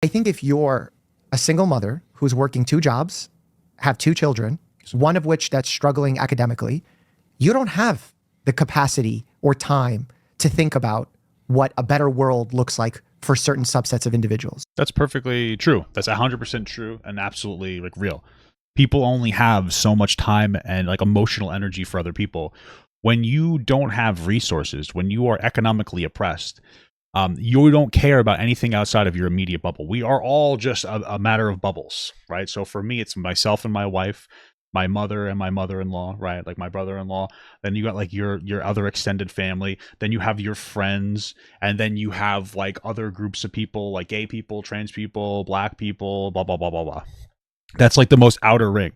I think if you're a single mother who's working two jobs, have two children, one of which that's struggling academically, you don't have the capacity or time to think about what a better world looks like for certain subsets of individuals. That's perfectly true. That's 100% true and absolutely like real. People only have so much time and like emotional energy for other people. When you don't have resources, when you are economically oppressed, you don't care about anything outside of your immediate bubble. We are all just a matter of bubbles, right? So for me, it's myself and my wife, my mother and my mother-in-law, right? Like my brother-in-law. Then you got like your other extended family. Then you have your friends, and then you have like other groups of people, like gay people, trans people, black people, blah blah blah blah blah. That's like the most outer ring.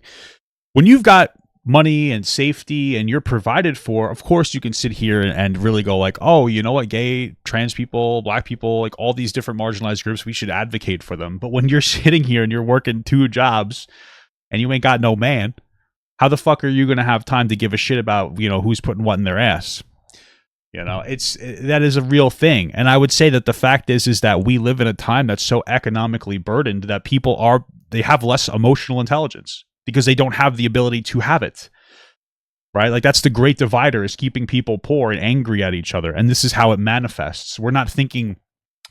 When you've got money and safety and you're provided for, of course you can sit here and really go like, oh, you know what, gay, trans people, black people, like all these different marginalized groups, we should advocate for them. But when you're sitting here and you're working two jobs and you ain't got no man, how the fuck are you going to have time to give a shit about, you know, who's putting what in their ass? You know, that is a real thing. And I would say that the fact is that we live in a time that's so economically burdened that they have less emotional intelligence because they don't have the ability to have it, right? Like that's the great divider, is keeping people poor and angry at each other. And this is how it manifests. We're not thinking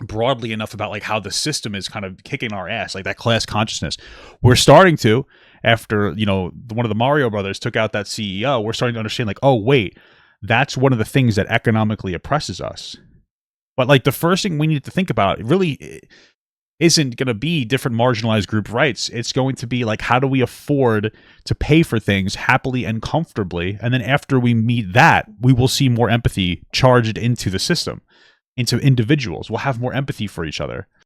broadly enough about like how the system is kind of kicking our ass, like that class consciousness. We're starting to, after, you know, one of the Mario brothers took out that CEO, we're starting to understand like, oh, wait, that's one of the things that economically oppresses us. But like the first thing we need to think about really isn't going to be different marginalized group rights. It's going to be like, how do we afford to pay for things happily and comfortably? And then after we meet that, we will see more empathy charged into the system, into individuals. We'll have more empathy for each other.